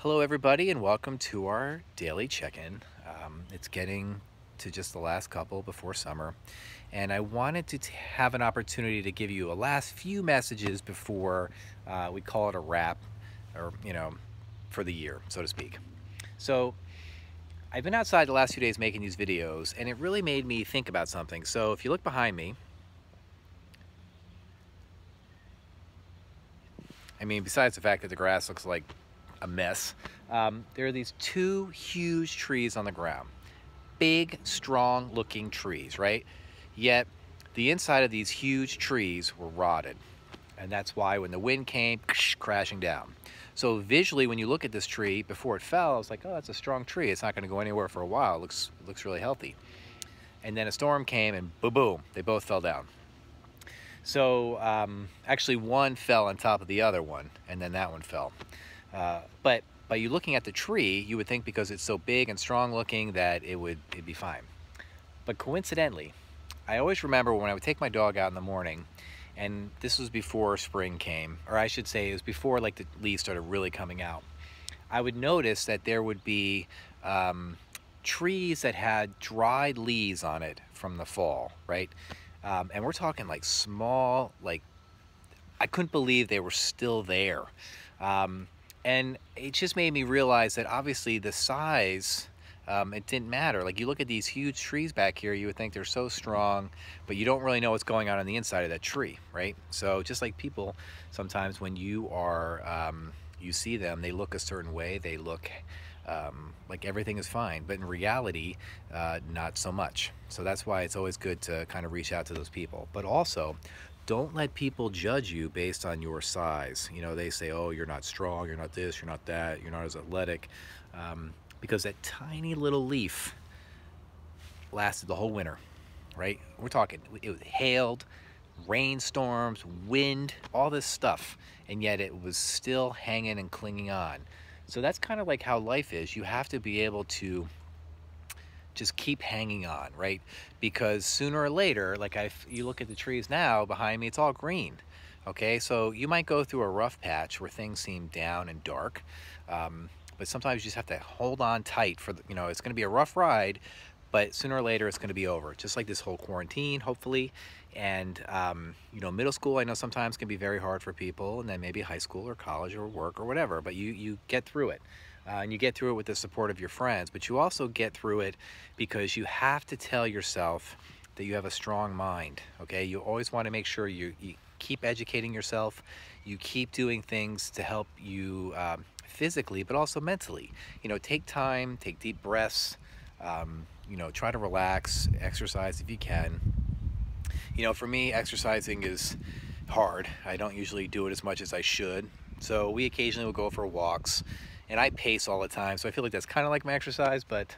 Hello, everybody, and welcome to our daily check-in. It's getting to just the last couple before summer, and I wanted to have an opportunity to give you a last few messages before we call it a wrap, or for the year, so to speak. So I've been outside the last few days making these videos, and it really made me think about something. So if you look behind me, I mean, besides the fact that the grass looks like a mess, there are these two huge trees on the ground. Big, strong looking trees, right? Yet the inside of these huge trees were rotted. And that's why when the wind came, crashing down. So visually, when you look at this tree before it fell, it's like, oh, that's a strong tree. It's not going to go anywhere for a while. It looks really healthy. And then a storm came and boom, boom, they both fell down. So actually one fell on top of the other one, and then that one fell. But by you looking at the tree, you would think because it's so big and strong looking that it'd be fine. But coincidentally, I always remember when I would take my dog out in the morning, and this was before spring came, or I should say it was before like the leaves started really coming out. I would notice that there would be trees that had dried leaves on it from the fall, right? And we're talking like small, like I couldn't believe they were still there. And it just made me realize that obviously the size, it didn't matter. Like you look at these huge trees back here, you would think they're so strong, but you don't really know what's going on the inside of that tree, right? So just like people, sometimes when you are, you see them, they look a certain way, they look like everything is fine, but in reality, not so much. So that's why it's always good to kind of reach out to those people. But also, don't let people judge you based on your size. You know, they say, oh, you're not strong, you're not this, you're not that, you're not as athletic, because that tiny little leaf lasted the whole winter, right? We're talking, it hailed, rainstorms, wind, all this stuff, and yet it was still hanging and clinging on. So that's kind of like how life is. You have to be able to just keep hanging on, right? Because sooner or later, like you look at the trees now behind me, it's all green. Okay, so you might go through a rough patch where things seem down and dark, but sometimes you just have to hold on tight for the, it's going to be a rough ride, but sooner or later it's going to be over. Just like this whole quarantine, hopefully. And middle school, I know sometimes can be very hard for people, and then maybe high school or college or work or whatever, but you get through it. And you get through it with the support of your friends, but you also get through it because you have to tell yourself that you have a strong mind, okay? You always want to make sure you keep educating yourself, you keep doing things to help you physically, but also mentally. Take time, take deep breaths, try to relax, exercise if you can. For me, exercising is hard. I don't usually do it as much as I should. So we occasionally will go for walks, and I pace all the time. So I feel like that's kind of like my exercise, but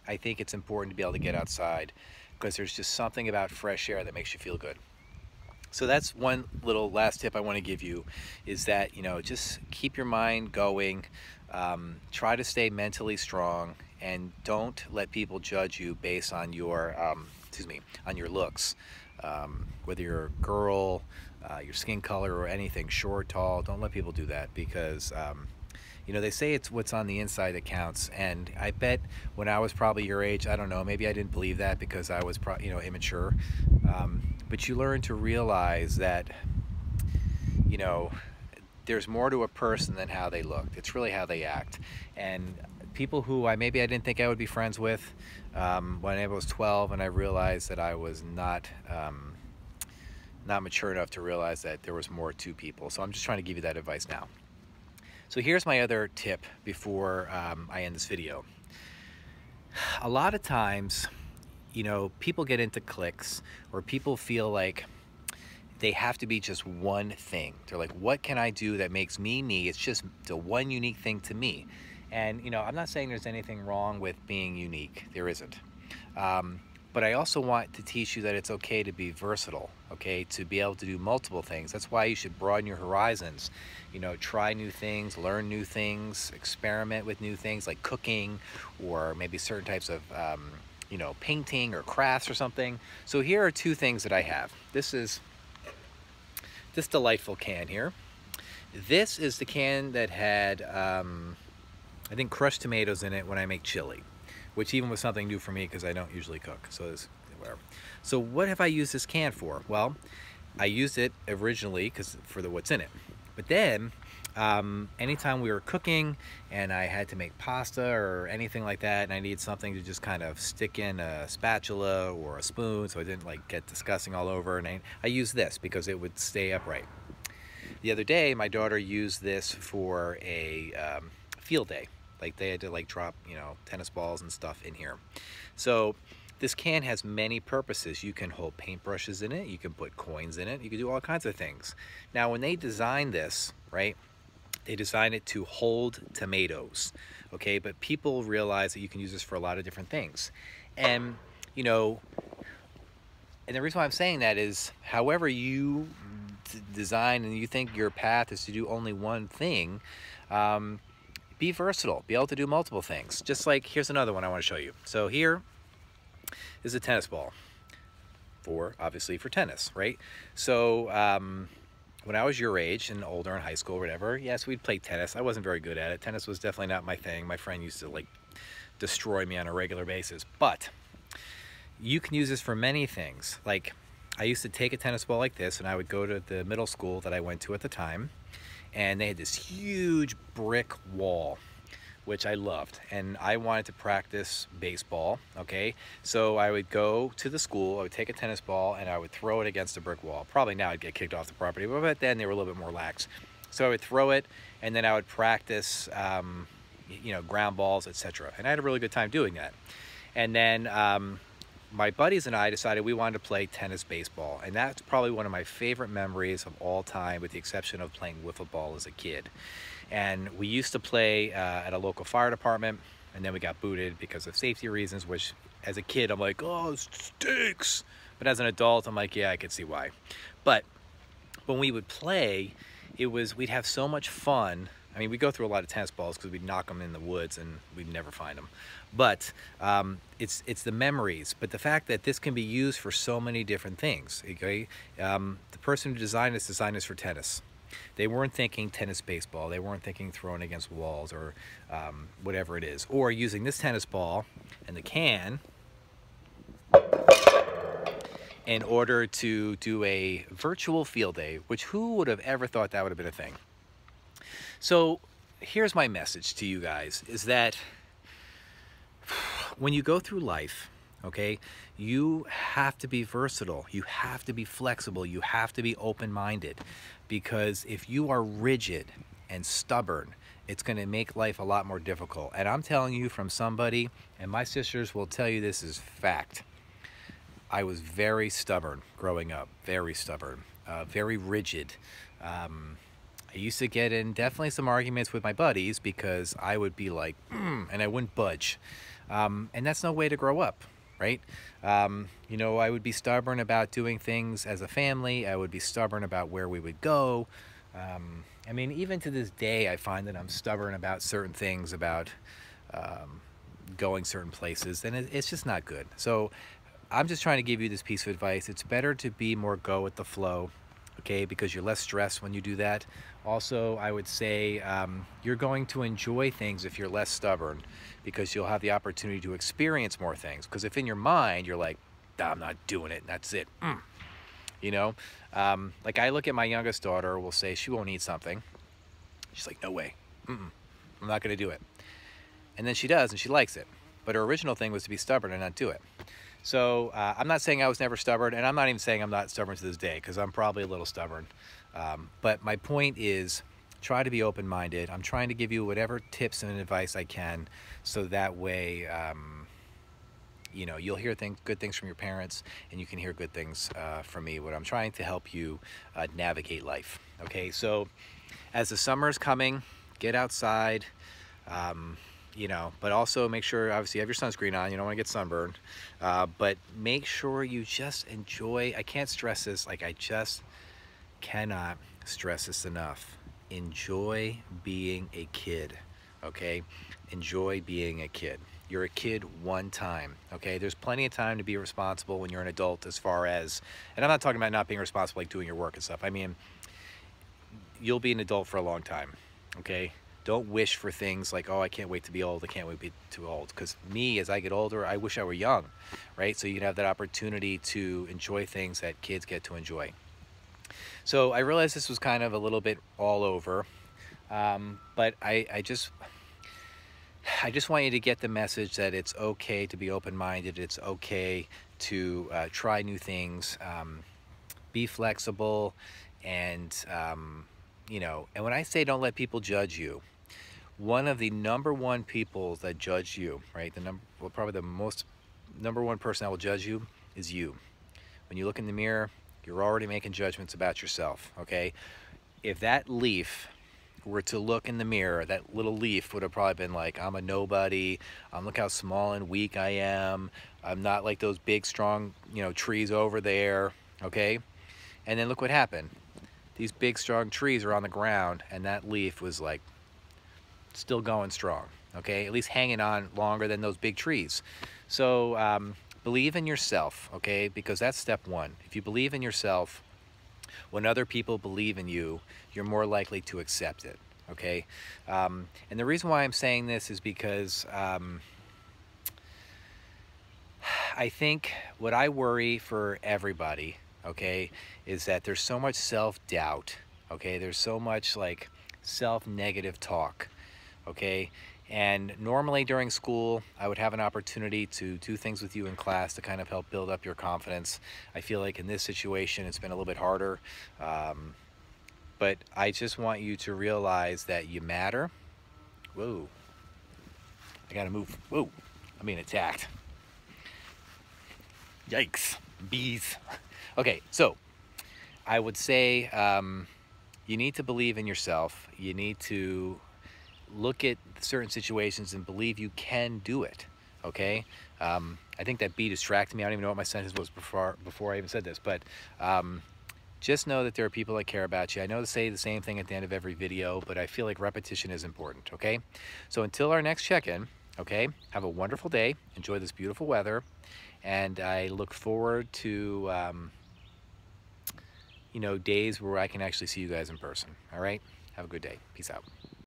I think it's important to be able to get outside because there's just something about fresh air that makes you feel good. So that's one little last tip I want to give you, is that, just keep your mind going, try to stay mentally strong, and don't let people judge you based on your, on your looks. Whether you're a girl, your skin color, or anything, short, tall, don't let people do that, because they say it's what's on the inside that counts. And I bet when I was probably your age, I don't know, maybe I didn't believe that because I was immature, but you learn to realize that there's more to a person than how they look. It's really how they act. And people who maybe I didn't think I would be friends with when I was 12, and I realized that I was not mature enough to realize that there was more to people. So I'm just trying to give you that advice now. So here's my other tip before I end this video. A lot of times, people get into cliques, or people feel like they have to be just one thing. They're like, what can I do that makes me me? It's just the one unique thing to me. And I'm not saying there's anything wrong with being unique. There isn't. But I also want to teach you that it's okay to be versatile, okay, to be able to do multiple things. That's why you should broaden your horizons. Try new things, learn new things, experiment with new things like cooking, or maybe certain types of painting or crafts or something. So here are two things that I have. This is this delightful can here. This is the can that had I think crushed tomatoes in it when I make chili, which even was something new for me because I don't usually cook. So it's whatever. So what have I used this can for? Well, I used it originally because for the what's in it. But then anytime we were cooking and I had to make pasta or anything like that, and I needed something to just kind of stick in a spatula or a spoon so it didn't like get disgusting all over, and I used this because it would stay upright. The other day, my daughter used this for a field day. Like they had to like drop, you know, tennis balls and stuff in here. So this can has many purposes. You can hold paintbrushes in it. You can put coins in it. You can do all kinds of things. Now, when they designed this, right, they designed it to hold tomatoes, okay? But people realize that you can use this for a lot of different things. And, you know, and the reason why I'm saying that is, however you design and you think your path is to do only one thing, be versatile, be able to do multiple things. Just like, here's another one I want to show you. So here is a tennis ball obviously for tennis, right? So when I was your age and older in high school or whatever, yes, we'd play tennis. I wasn't very good at it. Tennis was definitely not my thing. My friend used to like destroy me on a regular basis. But you can use this for many things. Like I used to take a tennis ball like this and I would go to the middle school that I went to at the time, and they had this huge brick wall, which I loved, and I wanted to practice baseball, okay? So I would go to the school, I would take a tennis ball, and I would throw it against a brick wall. Probably now I'd get kicked off the property, but back then they were a little bit more lax. So I would throw it, and then I would practice, you know, ground balls, etc. And I had a really good time doing that. And then my buddies and I decided we wanted to play tennis baseball, and that's probably one of my favorite memories of all time, with the exception of playing wiffle ball as a kid. And we used to play at a local fire department, and then we got booted because of safety reasons, which as a kid I'm like, oh, it stinks. But as an adult I'm like, yeah, I could see why. But when we would play, we'd have so much fun. I mean, we go through a lot of tennis balls because we'd knock them in the woods and we'd never find them. But it's the memories. But the fact that this can be used for so many different things. Okay? The person who designed this for tennis. They weren't thinking tennis baseball. They weren't thinking throwing against walls or whatever it is. Or using this tennis ball and the can in order to do a virtual field day, which who would have ever thought that would have been a thing? So here's my message to you guys, is that when you go through life, okay, you have to be versatile. You have to be flexible. You have to be open-minded, because if you are rigid and stubborn, it's going to make life a lot more difficult. And I'm telling you from somebody, and my sisters will tell you this is fact. I was very stubborn growing up, very stubborn, very rigid. I used to get in definitely some arguments with my buddies because I would be like, and I wouldn't budge. And that's no way to grow up, right? You know, I would be stubborn about doing things as a family. I would be stubborn about where we would go. I mean, even to this day, I find that I'm stubborn about certain things, about going certain places, and it's just not good. So I'm just trying to give you this piece of advice. It's better to be more go with the flow, okay, because you're less stressed when you do that. Also, I would say you're going to enjoy things if you're less stubborn, because you'll have the opportunity to experience more things. Because if in your mind you're like, I'm not doing it, and that's it, you know, like I look at my youngest daughter, will say she won't eat something. She's like, no way, I'm not gonna do it. And then she does, and she likes it. But her original thing was to be stubborn and not do it. So I'm not saying I was never stubborn, and I'm not even saying I'm not stubborn to this day, because I'm probably a little stubborn. But my point is, try to be open-minded. I'm trying to give you whatever tips and advice I can, so that way, you know, you'll hear good things from your parents, and you can hear good things from me. What I'm trying to help you navigate life. Okay, so as the summer is coming, get outside. You know, but also make sure, obviously, you have your sunscreen on. You don't want to get sunburned. But make sure you just enjoy. I can't stress this. Like, I just cannot stress this enough. Enjoy being a kid, okay? Enjoy being a kid. You're a kid one time, okay? There's plenty of time to be responsible when you're an adult, as far as, and I'm not talking about not being responsible, like doing your work and stuff. I mean, you'll be an adult for a long time, okay? Don't wish for things like, oh, I can't wait to be old, I can't wait to be too old. Because me, as I get older, I wish I were young, right? So you can have that opportunity to enjoy things that kids get to enjoy. So I realized this was kind of a little bit all over, but I just want you to get the message that it's okay to be open-minded. It's okay to try new things, be flexible, and you know. And when I say don't let people judge you, one of the #1 people that judge you, right? Well, probably the most #1 person that will judge you is you. When you look in the mirror, you're already making judgments about yourself. Okay, if that leaf were to look in the mirror, that little leaf would have probably been like, I'm a nobody. Look how small and weak I am. I'm not like those big, strong, trees over there. Okay, and then look what happened. These big, strong trees are on the ground, and that leaf was like still going strong. Okay, at least hanging on longer than those big trees. So believe in yourself. Okay, because that's step one. If you believe in yourself, when other people believe in you, you're more likely to accept it, okay? And the reason why I'm saying this is because I think what I worry for everybody, okay, is that there's so much self-doubt, okay? There's so much like self-negative talk, okay? And normally during school, I would have an opportunity to do things with you in class to kind of help build up your confidence. I feel like in this situation, it's been a little bit harder. But I just want you to realize that you matter. Whoa. I gotta move. Whoa. I'm being attacked. Yikes. Bees. Okay, so I would say you need to believe in yourself. You need to look at certain situations and believe you can do it, okay? I think that bee distracted me. I don't even know what my sentence was before I even said this, but just know that there are people that care about you. I know to say the same thing at the end of every video, but I feel like repetition is important, okay? So until our next check-in, okay, have a wonderful day. Enjoy this beautiful weather, and I look forward to days where I can actually see you guys in person, all right? Have a good day. Peace out.